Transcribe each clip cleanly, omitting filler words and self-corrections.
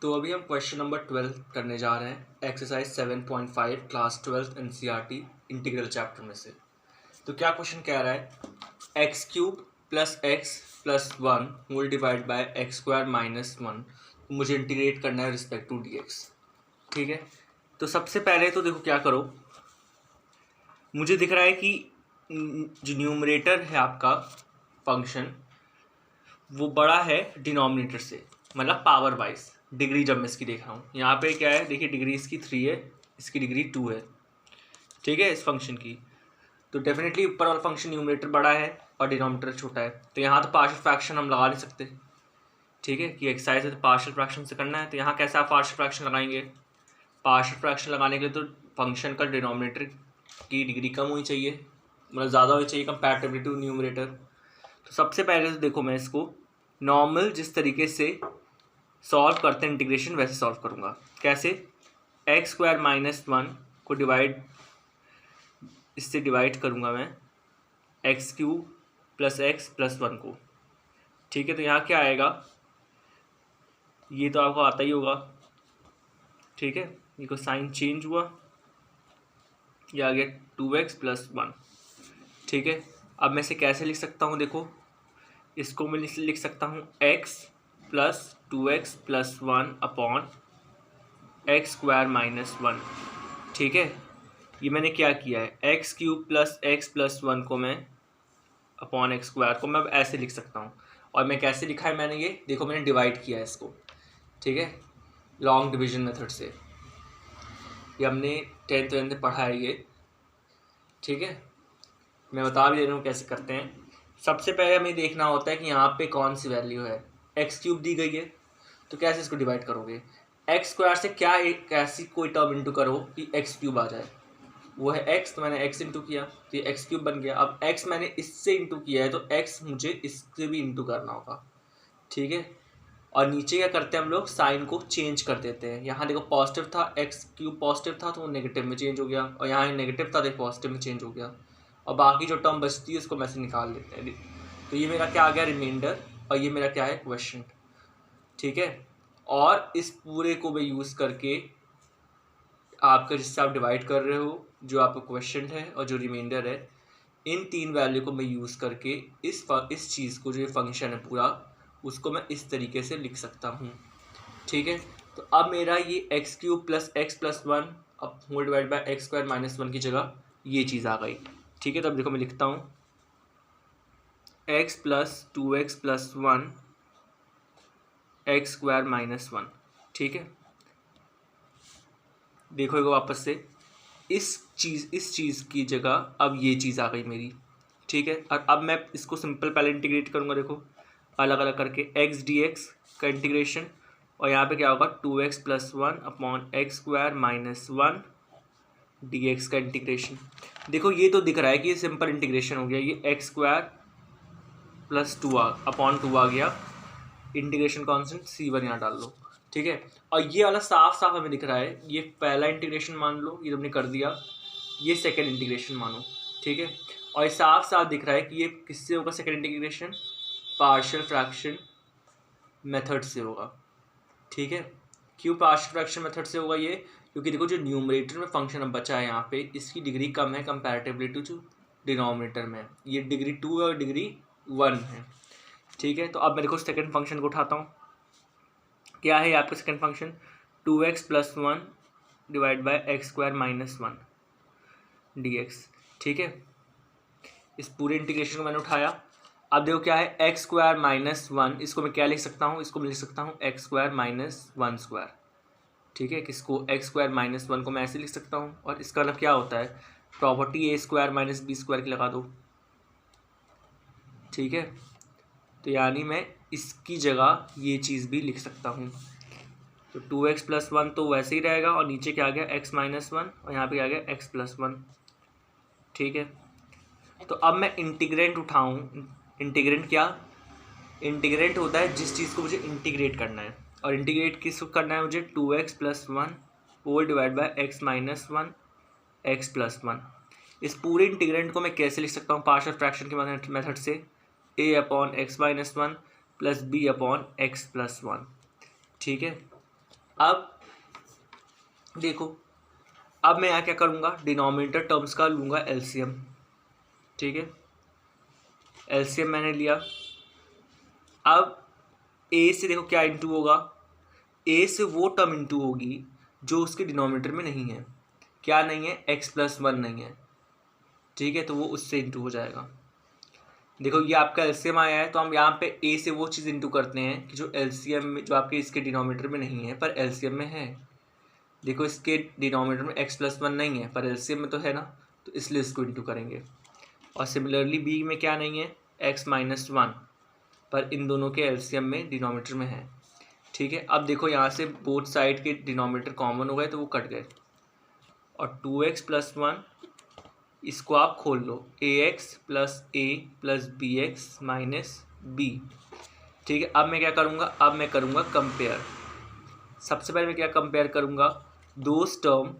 तो अभी हम क्वेश्चन नंबर 12 करने जा रहे हैं exercise 7.5 class 12 NCERT integral chapter में से। तो क्या क्वेश्चन कह रहा है, x cube plus x plus one whole divide by x square minus one, मुझे इंटीग्रेट करना है रिस्पेक्ट टू डी एक्स। ठीक है, तो सबसे पहले तो देखो क्या करो, मुझे दिख रहा है कि जो न्यूमरेटर है आपका फंक्शन वो बड़ा है डिनोमिनेटर से, मतलब पावर वाइज डिग्री जब मैं इसकी देख रहा हूँ। यहाँ पे क्या है, देखिए डिग्री इसकी 3 है, इसकी डिग्री 2 है। ठीक है, इस फंक्शन की तो डेफिनेटली ऊपर वाला फंक्शन न्यूमरेटर बड़ा है और डिनोमिनेटर छोटा है, तो यहाँ तो पार्शियल फ्रैक्शन हम लगा नहीं सकते। ठीक है, कि एक्सरसाइज है तो पार्शियल फ्रैक्शन से करना है, तो यहाँ कैसे आप पार्शियल फ्रैक्शन लगाएंगे। पार्शियल फ्रैक्शन लगाने के लिए तो फंक्शन का डिनोमिनेटर की डिग्री कम होनी चाहिए, मतलब ज़्यादा होनी चाहिए कंपैरेटिवली टू न्यूमरेटर। तो सबसे पहले तो देखो मैं इसको नॉर्मल जिस तरीके से सॉल्व करते हैं इंटीग्रेशन वैसे सॉल्व करूँगा। कैसे, एक्स स्क्वायर माइनस वन को इससे डिवाइड करूँगा मैं x cube plus x plus one को। ठीक है, तो यहाँ क्या आएगा, ये तो आपको आता ही होगा। ठीक है, ये को साइन चेंज हुआ, ये आ गया 2x प्लस वन। ठीक है, अब मैं इसे कैसे लिख सकता हूँ, देखो इसको मैं लिख सकता हूँ x plus 2x plus one upon x square minus one. ठीक है, ये मैंने क्या किया है, x cube plus x plus one को मैं अपॉन एक्स स्क्वायर को मैं ऐसे लिख सकता हूँ। और मैं कैसे लिखा है मैंने, ये देखो मैंने डिवाइड किया है इसको। ठीक है, लॉन्ग डिवीजन मेथड से, ये हमने 10th में पढ़ा है ये। ठीक है, मैं बता भी दे रहा हूँ कैसे करते हैं। सबसे पहले हमें देखना होता है कि यहाँ पे कौन सी वैल्यू है। एक्स क्यूब दी गई है तो कैसे इसको डिवाइड करोगे, एक्स स्क्वायर से क्या एक ऐसी कोई टर्म इंटू करो कि एक्स क्यूब आ जाए, वो है एक्स, तो मैंने एक्स इंटू किया तो ये एक्स क्यूब बन गया। अब एक्स मैंने इससे इंटू किया है तो एक्स मुझे इससे भी इंटू करना होगा। ठीक है, और नीचे क्या करते हैं हम लोग, साइन को चेंज कर देते हैं। यहाँ देखो पॉजिटिव था, एक्स क्यूब पॉजिटिव था तो वो नेगेटिव में चेंज हो गया, और यहाँ नेगेटिव था तो पॉजिटिव में चेंज हो गया, और बाकी जो टर्म बचती है उसको मैं से निकाल लेते हैं। तो ये मेरा क्या आ गया, रिमाइंडर, और ये मेरा क्या है, क्वेश्चन। ठीक है, और इस पूरे को मैं यूज़ करके आपका जिससे आप डिवाइड कर रहे हो, जो आपका क्वेश्चन है और जो रिमाइंडर है, इन तीन वैल्यू को मैं यूज़ करके इस चीज़ को जो फंक्शन है पूरा, उसको मैं इस तरीके से लिख सकता हूँ। ठीक है, तो अब मेरा ये X cube plus x plus one अब whole divide by x square minus one की जगह ये चीज़ आ गई। ठीक है, तो अब देखो मैं लिखता हूँ x plus 2x plus one x square minus one. ठीक है, देखो वापस से इस चीज़ की जगह अब ये चीज़ आ गई मेरी। ठीक है, और अब मैं इसको सिंपल पहले इंटीग्रेट करूँगा, देखो अलग अलग करके एक्स डी एक्स का इंटीग्रेशन, और यहाँ पे क्या होगा 2x plus one upon x square minus one D x का इंटीग्रेशन। देखो ये तो दिख रहा है कि ये सिंपल इंटीग्रेशन हो गया, ये X square plus upon two आ गया, इंटीग्रेशन कॉन्स्टेंट c1 यहाँ डाल लो। ठीक है, और ये वाला साफ साफ हमें दिख रहा है, ये पहला इंटीग्रेशन मान लो, ये तुमने कर दिया, ये सेकंड इंटीग्रेशन मानो। ठीक है, और ये साफ साफ दिख रहा है कि ये किससे होगा second integration, partial fraction method से होगा। ठीक है, क्यों पार्शियल फ्रैक्शन मेथड से होगा ये, क्योंकि देखो जो न्यूमरेटर में फंक्शन अब बचा है यहाँ पे, इसकी डिग्री कम है कंपैरेटिवली टू जो डिनोमिनेटर में, ये डिग्री 2 है और डिग्री 1 है। ठीक है, तो अब मैं देखो सेकंड फंक्शन को उठाता हूँ, क्या है आपका second function, 2x plus one divide by x square minus one D x. ठीक है, इस पूरे इंटीग्रेशन को मैंने उठाया। अब देखो क्या है, एक्स स्क्वायर माइनस वन, इसको मैं क्या लिख सकता हूँ, इसको मैं लिख सकता हूँ x square minus one square. ठीक है, किसको, एक्स स्क्वायर माइनस वन को मैं ऐसे लिख सकता हूँ, और इसका मतलब क्या होता है, प्रॉपर्टी ए स्क्वायर माइनस बी स्क्वायर की लगा दो। ठीक है, तो यानी मैं इसकी जगह ये चीज़ भी लिख सकता हूँ, तो 2x प्लस वन तो वैसे ही रहेगा, और नीचे क्या आ गया x माइनस वन, और यहाँ पे आ गया x प्लस वन। ठीक है, तो अब मैं इंटीग्रेंट उठाऊँ, इंटीग्रेंट क्या, इंटीग्रेंट होता है जिस चीज़ को मुझे इंटीग्रेट करना है, और इंटीग्रेट किसको करना है मुझे, 2x plus one whole divide by x minus one x plus one. इस पूरे इंटीग्रेंट को मैं कैसे लिख सकता हूँ, पार्शियल फ्रैक्शन के मेथड से, a upon x minus one plus b upon x plus one. ठीक है, अब देखो, अब मैं यहाँ क्या करूँगा, डिनोमिनेटर टर्म्स का लूँगा एलसीएम। ठीक है, एलसीएम मैंने लिया। अब ए से देखो क्या इंटू होगा, ए से वो टर्म इंटू होगी जो उसके डिनोमिनेटर में नहीं है। क्या नहीं है, x+1 नहीं है। ठीक है, तो वो उससे इंटू हो जाएगा। देखो ये आपका एलसीएम आया है, तो हम यहाँ पे ए से वो चीज़ इंटू करते हैं कि जो एलसीएम में, जो आपके इसके डिनोमिनेटर में नहीं है पर एलसीएम में है। देखो इसके डिनोमिनेटर में x+1 नहीं है पर एलसीएम में तो है ना, तो इसलिए इसको इंटू करेंगे। और सिमिलरली बी में क्या नहीं है, x-1, पर इन दोनों के एलसीएम में डिनोमिनेटर में है। ठीक है, अब देखो यहाँ से बोथ साइड के डिनोमिनेटर कॉमन हो गए तो वो कट गए, और 2x+1 इसको आप खोल लो, ax+a+bx-b। ठीक है, अब मैं क्या करूँगा, अब मैं करूँगा कंपेयर। सबसे पहले मैं क्या कंपेयर करूँगा, दोज टर्म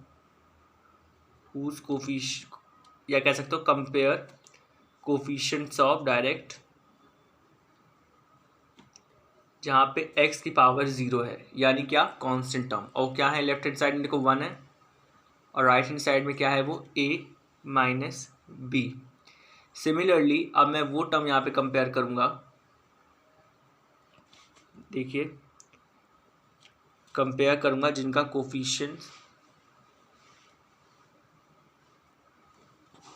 हुज कोफिशिएंट, या कह सकते हो कंपेयर कोफिशिएंट्स ऑफ डायरेक्ट, जहाँ पे x की पावर 0 है, यानी क्या, कांस्टेंट टर्म। और क्या है, लेफ्ट हैंड साइड में देखो 1 है, और राइट हैंड साइड में क्या है, वो a-b। सिमिलरली अब मैं वो टर्म यहाँ पे कंपेयर करूँगा। देखिए, कंपेयर करूँगा जिनका कोफिशिएंट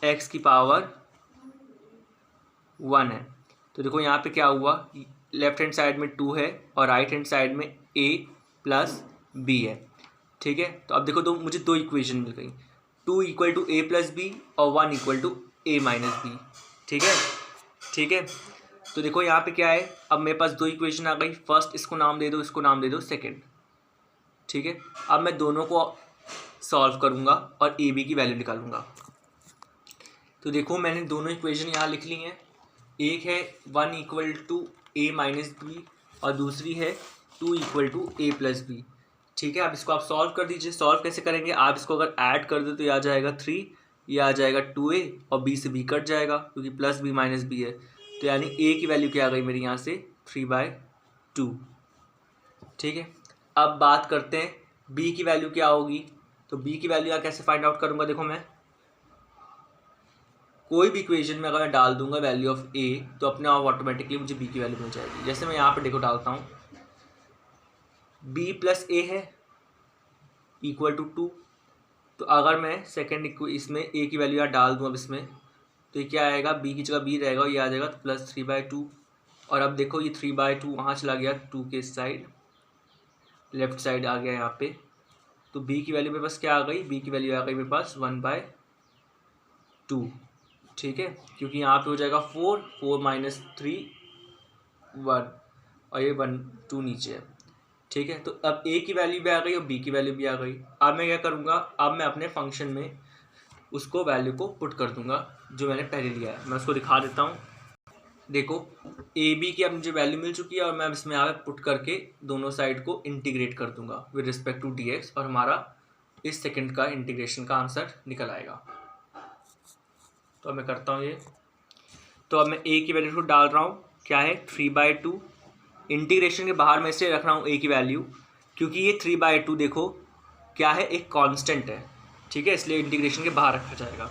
x की पावर 1 है। तो देखो यहाँ पे क्या हुआ, लेफ्ट हैंड साइड में 2 है और राइट हैंड साइड में a+b है। ठीक है, तो अब देखो मुझे दो इक्वेशन मिल गई, 2 = a+b और 1 = a-b। ठीक है, तो देखो यहाँ पे क्या है, अब मेरे पास दो इक्वेशन आ गई। फर्स्ट इसको नाम दे दो, इसको नाम दे दो सेकंड। ठीक है, अब मैं दोनों को सॉल्व करूँगा और ए बी की वैल्यू निकालूंगा। तो देखो मैंने दोनों इक्वेशन यहाँ लिख ली हैं। एक है 1 = a-b और दूसरी है 2 = a+b। ठीक है, अब इसको आप सॉल्व कर दीजिए। सॉल्व कैसे करेंगे, आप इसको अगर ऐड कर दो तो ये आ जाएगा 3, ये आ जाएगा 2a और b से b कट जाएगा क्योंकि +b-b है। तो यानी a की वैल्यू क्या आ गई मेरी यहाँ से, 3/2। ठीक है, अब बात करते हैं b की वैल्यू क्या होगी। तो b की वैल्यू कैसे फाइंड आउट करूँगा, देखो मैं कोई भी इक्वेशन में अगर मैं डाल दूंगा वैल्यू ऑफ a तो अपने आप ऑटोमेटिकली मुझे b की वैल्यू मिल जाएगी। जैसे मैं यहाँ पे देखो डालता हूँ, b + a है = 2। तो अगर मैं सेकेंड इसमें a की वैल्यू यहाँ डाल दूँ अब इसमें, तो ये क्या आएगा, b की जगह b रहेगा, ये आ जाएगा +3/2। और अब देखो ये 3/2 वहाँ चला गया 2 के साइड, लेफ्ट साइड आ गया यहाँ पे। तो b की वैल्यू मेरे पास क्या आ गई, b की वैल्यू आ गई मेरे पास 1/2। ठीक है, क्योंकि यहाँ पे हो जाएगा 4 - 3 1 और ये 1 2 नीचे है। ठीक है, तो अब a की वैल्यू भी आ गई और b की वैल्यू भी आ गई। अब मैं क्या करूँगा, अब मैं अपने फंक्शन में उसको वैल्यू को पुट कर दूंगा जो मैंने पहले लिया है। मैं उसको दिखा देता हूँ। देखो ए बी की अब मुझे वैल्यू मिल चुकी है और मैं इसमें यहाँ पे पुट करके दोनों साइड को इंटीग्रेट कर दूंगा विद रिस्पेक्ट टू dx, और हमारा इस सेकंड का इंटीग्रेशन का आंसर निकल आएगा। तो अब मैं करता हूँ ये। तो अब मैं a की वैल्यू को डाल रहा हूँ, क्या है 3/2। इंटीग्रेशन के बाहर मैं इसलिए रख रहा हूँ a की वैल्यू क्योंकि ये 3/2 देखो क्या है, एक कांस्टेंट है। ठीक है, इसलिए इंटीग्रेशन के बाहर रखा जाएगा।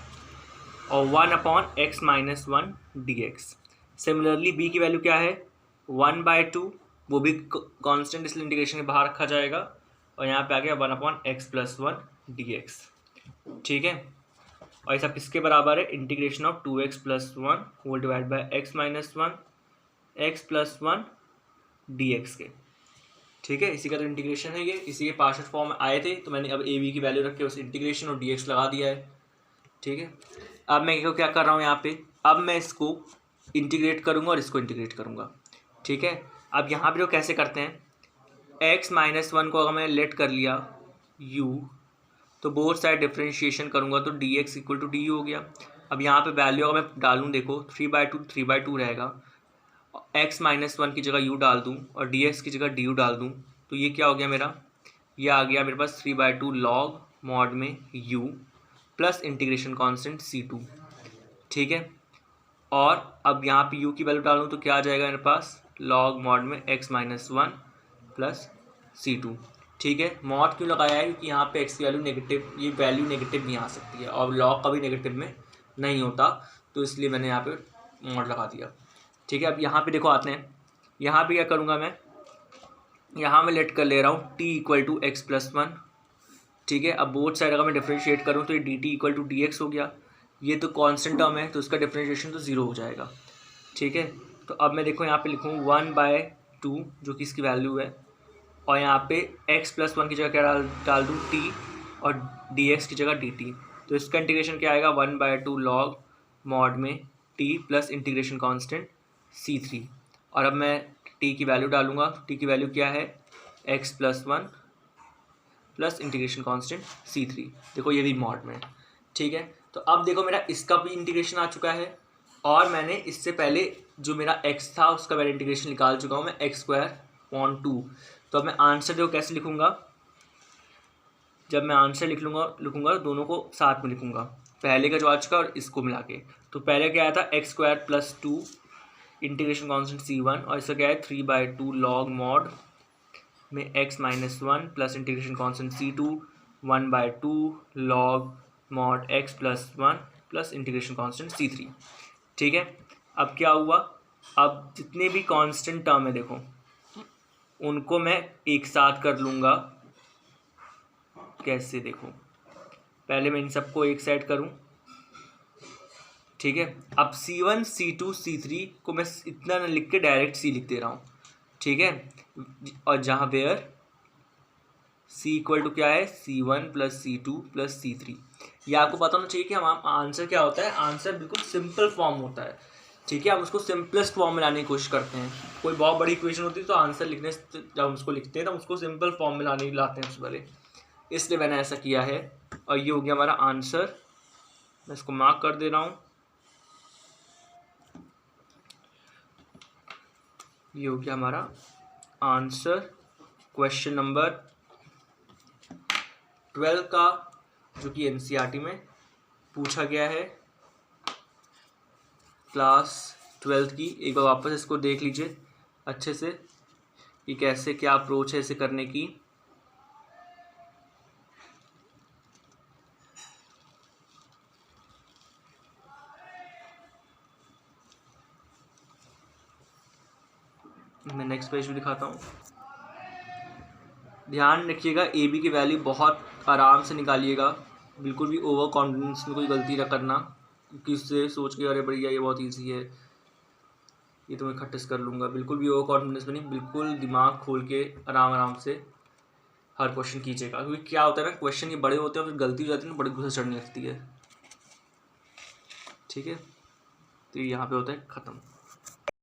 और 1/x-1 dx। सिमिलरली b की वैल्यू क्या है, 1/2, वो भी कांस्टेंट, इसलिए इंटीग्रेशन के बाहर रखा जाएगा। और यहाँ पे आ गया 1/x+1 dx। ठीक है, और ये सब किसके बराबर है, integration of 2x+1 whole divide by x-1 x+1 dx के। ठीक है, इसी का तो इंटीग्रेशन है ये, इसी के पार्शियल फॉर्म में आए थे, तो मैंने अब ए बी की वैल्यू रख के उस इंटीग्रेशन और dx लगा दिया है। ठीक है, अब मैं क्या कर रहा हूँ यहाँ पे, अब मैं इसको इंटीग्रेट करूँगा और इसको इंटीग्रेट करूँगा। ठीक है, अब यहाँ पे जो कैसे करते हैं, x-1 को अगर मैं लेट कर लिया u, तो बोथ साइड डिफ्रेंशिएशन करूँगा तो dx = du हो गया। अब यहाँ पे वैल्यू अगर मैं डालूँ, देखो 3/2 रहेगा, x-1 की जगह u डाल दूँ और dx की जगह du डाल दूँ, तो ये क्या हो गया मेरा, ये आ गया मेरे पास 3/2 log मॉड में u plus integration constant c2। ठीक है, और अब यहाँ पे u की वैल्यू डालूँ तो क्या आ जाएगा मेरे पास, log मॉड में x-1 प्लस c2। ठीक है, मॉड क्यों लगाया है, क्योंकि यहाँ पे एक्स की वैल्यू नेगेटिव, ये वैल्यू नेगेटिव भी आ सकती है और लॉग कभी नेगेटिव में नहीं होता, तो इसलिए मैंने यहाँ पे मॉड लगा दिया। ठीक है, अब यहाँ पे देखो आते हैं, यहाँ पे क्या करूँगा मैं, यहाँ मैं लेट कर ले रहा हूँ t equal to x plus one. ठीक है, अब बोथ साइड अगर मैं डिफ्रेंशिएट करूँ तो ये d t equal to d x हो गया, ये तो कांस्टेंट टर्म है तो उसका डिफ्रेंशिएशन तो ज़ीरो हो जाएगा। ठीक है, तो अब मैं देखो यहाँ पे लिखूँ 1/2 जो कि इसकी वैल्यू है, और यहाँ पे x प्लस वन की जगह क्या डाल दूँ t, और dx की जगह dt। तो इसका इंटीग्रेशन क्या आएगा 1/2 लॉग मॉड में t plus integration constant c3। और अब मैं t की वैल्यू डालूंगा, t की वैल्यू क्या है x plus one plus integration constant c3। देखो ये भी मॉड में। ठीक है, तो अब देखो मेरा इसका भी इंटीग्रेशन आ चुका है, और मैंने इससे पहले जो मेरा x था उसका मैं इंटीग्रेशन निकाल चुका हूँ मैं x²/2। तो अब मैं आंसर देखो कैसे लिखूँगा, जब मैं आंसर लिखूँगा दोनों को साथ में लिखूँगा, पहले का जो आ चुका और इसको मिला के। तो पहले क्या आया था x²+2 इंटीग्रेशन कांस्टेंट c1, और इसका क्या है 3/2 लॉग मॉड में x-1 plus integration constant c2 1/2 log mod x+1 plus integration constant c3। ठीक है, अब क्या हुआ, अब जितने भी कांस्टेंट टर्म है देखो उनको मैं एक साथ कर लूँगा। कैसे, देखो पहले मैं इन सबको एक साइड करूँ। ठीक है, अब c1 c2 c3 को मैं इतना ना लिख के डायरेक्ट c लिख दे रहा हूँ। ठीक है, और जहाँ वेयर c इक्वल टू क्या है c1 plus c2 plus c3। ये आपको पता होना चाहिए कि हम आंसर क्या होता है, आंसर बिल्कुल सिंपल फॉर्म होता है। ठीक है, हम उसको सिंपलेस्ट फॉर्म में लाने की कोशिश करते हैं। कोई बहुत बड़ी इक्वेशन होती है तो आंसर लिखने से जब हम उसको लिखते हैं तो हम उसको सिंपल फॉर्म में लाते हैं उससे पहले, इसलिए मैंने ऐसा किया है। और ये हो गया हमारा आंसर, मैं इसको मार्क कर दे रहा हूँ। ये हो गया हमारा आंसर क्वेश्चन नंबर 12 का, जो कि एनसीईआरटी में पूछा गया है क्लास 12 की। एक बार वापस इसको देख लीजिए अच्छे से कि कैसे क्या अप्रोच है इसे करने की। मैं नेक्स्ट पेज भी दिखाता हूँ। ध्यान रखिएगा ए बी की वैल्यू बहुत आराम से निकालिएगा, बिल्कुल भी ओवर कॉन्फिडेंस में कोई गलती ना करना, क्योंकि उससे सोच के अरे बढ़िया ये बहुत ईजी है, ये तो मैं खट्टस कर लूँगा। बिल्कुल भी ओवर कॉन्फिडेंस में नहीं, बिल्कुल दिमाग खोल के आराम आराम से हर क्वेश्चन कीजिएगा, क्योंकि क्या होता है ना, क्वेश्चन ये बड़े होते हैं फिर गलती हो जाती है ना, बड़ी गुस्सा चढ़ने लगती है। ठीक है, तो यहाँ पे होता है ख़त्म।